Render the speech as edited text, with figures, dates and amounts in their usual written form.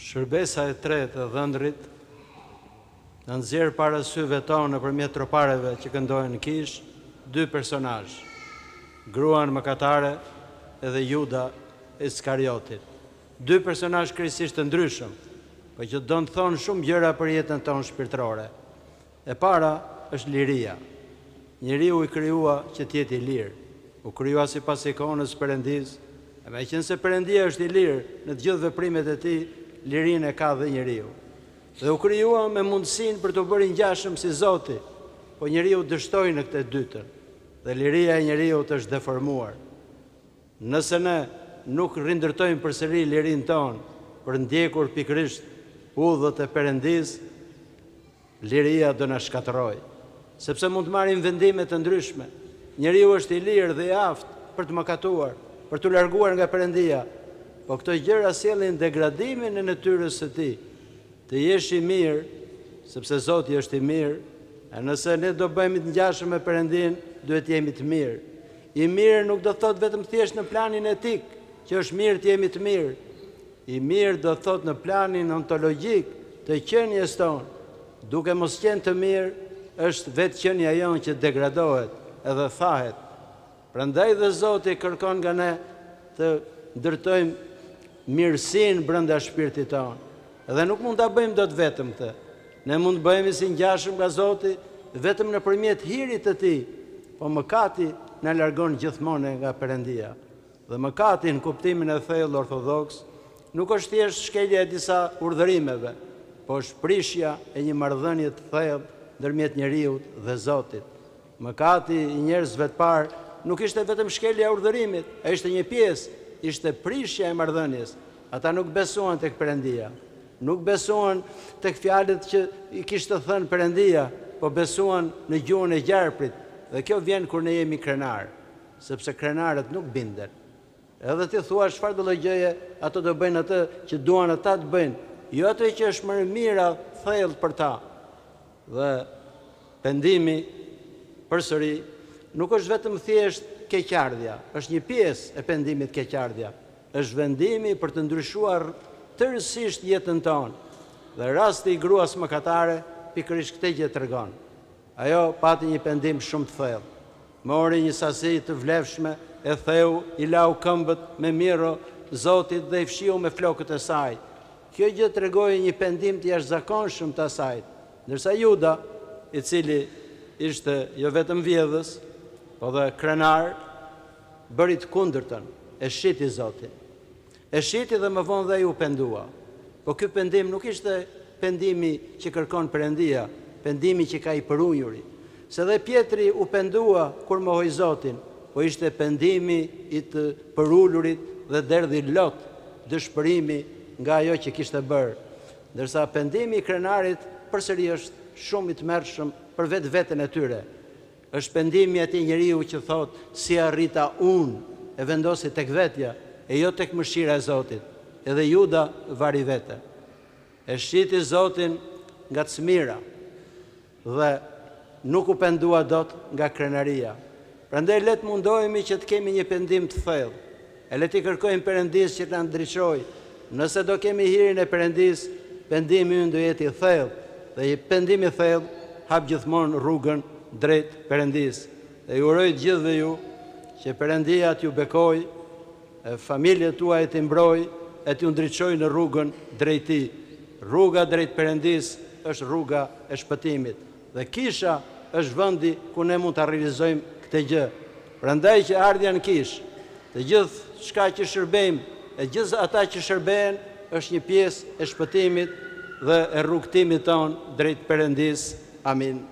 Shërbesa e tretë e dhëndrit në nxjerr para syve tonë nëpërmjet tropareve që këndojnë në Kish dy personazh, gruan mëkatare edhe Juda Iskariotit. Dy personazh krejtësisht të ndryshëm, por që do të thonë shumë gjëra për jetën tonë shpirtërore. E para është liria. Njeriu i krijua që të jetë i lirë. U krijua sipas ikonës Perëndis, e meqense Perëndia është i lirë në të gjithë veprimet e tij, lirinë e ka dhe njeriu. Dhe u krijua me mundësinë për të bërë ngjashëm si Zoti, po njeriu dështoi në këtë dytën. Dhe liria e njeriu është deformuar. Nëse ne nuk rindërtojmë përsëri lirinë tonë për ndjekur pikërisht udhët e Perëndis, liria do na shkatërrojë, sepse mund të marrim vendime të ndryshme. Njeriu është i lirë dhe i aftë për të mëkatuar, për të larguar nga Perëndia, po këto gjëra sjellin degradimin e natyrës së tij. Të jesh i mirë, sepse Zoti është i mirë, e nëse ne do bëhemi të ngjashëm me Perëndin, duhet jemi të mirë. I mirë nuk do thot vetëm thjesht në planin etik, që është mirë të jemi të mirë. I mirë do thot në planin ontologjik të qenies tonë. Duke mos qenë të mirë, është vetë qenia jonë që degradohet edhe thahet. Prandaj dhe Zoti kërkon nga ne të ndërtojmë mirësinë brenda shpirtit tonë. Edhe nuk mund ta bëjmë dot vetëm këtë. Ne mund të bëhemi si ngjashëm nga Zoti vetëm nëpërmjet hirit të tij, po mëkati na largon gjithmonë nga Perëndia. Dhe mëkati në kuptimin e thellë ortodoks nuk është thjesht shkelja e disa urdhërimeve, po është prishja e një marrëdhënie të thellë ndërmjet njeriu dhe Zotit. Mëkati i njerëzve të parë nuk ishte vetëm shkelja e urdhërimit, ishte një pjesë, ishte prishja e marrëdhënies. Ata nuk besuan tek Perëndia, nuk besuan tek fjalët që i kishte thënë Perëndia, po besuan në gjuhën e gjarprit. Dhe kjo vjen kur ne jemi krenar, sepse krenarët nuk binden. Edhe ti thua çfarë do gjëje, ato do bëjnë atë që duan ata të bëjnë, jo atë që është më e mira thellë për ta. Dhe pendimi përsëri nuk është vetëm thjesht keqardhja, është një pjesë e pendimit keqardhja. Është vendimi për të ndryshuar tërësisht jetën tonë. Dhe rasti i gruas mëkatare pikërisht këtë gjë tregon. Ajo pati një pendim shumë të thellë. Mori një sasi të vlefshme, e theu, i lau këmbët me mirro Zotit dhe i fshiu me flokët e saj. Kjo gjë tregoi një pendim të jashtëzakonshëm të asaj. Ndërsa Juda, i cili ishte jo vetëm vjedhës, po dhe krenar, bëri të kundërtën, e shiti Zotin. E shiti dhe më vonë dhe ju pendua. Po ky pendim nuk ishte pendimi që kërkon Perëndia, pendimi që ka i përunjuri. Se dhe Pjetri u pendua kur mohoi Zotin, po ishte pendimi i të përullurit dhe derdhi lot dëshpërimi nga ajo që kishte bërë. Ndërsa pendimi i krenarit përsëri është shumë i tmerrshëm për vetveten e tyre. Është pendimi atij njeriu që thot, si arrita unë, e vendosi tek vetja, e jo tek mëshira e Zotit. Edhe Juda vari vete. E shiti Zotin nga çmira dhe nuk u pendua dot nga krenaria. Prandaj le të mundohemi që të kemi një pendim të thellë. E le të kërkojmë Perëndis që na ndriçojë. Nëse do kemi hirin e Perëndis, pendimi ynë do jetë i thellë, dhe i pendimi i thellë hap gjithmonë rrugën drejt Perëndis. Dhe ju uroj të gjithëve ju që Perëndia t'ju bekojë, familjet tuaja të mbrojë, e t'ju ndriçojë në rrugën drejt tij. Rruga drejt Perëndis është rruga e shpëtimit. Dhe Kisha është vendi ku ne mund ta realizojmë këtë gjë. Prandaj që ardhja në Kish, të gjithë çka që shërbejmë, e gjithë ata që shërbejnë, është një pjesë e shpëtimit dhe e rrugëtimit ton drejt Perëndis. Amin.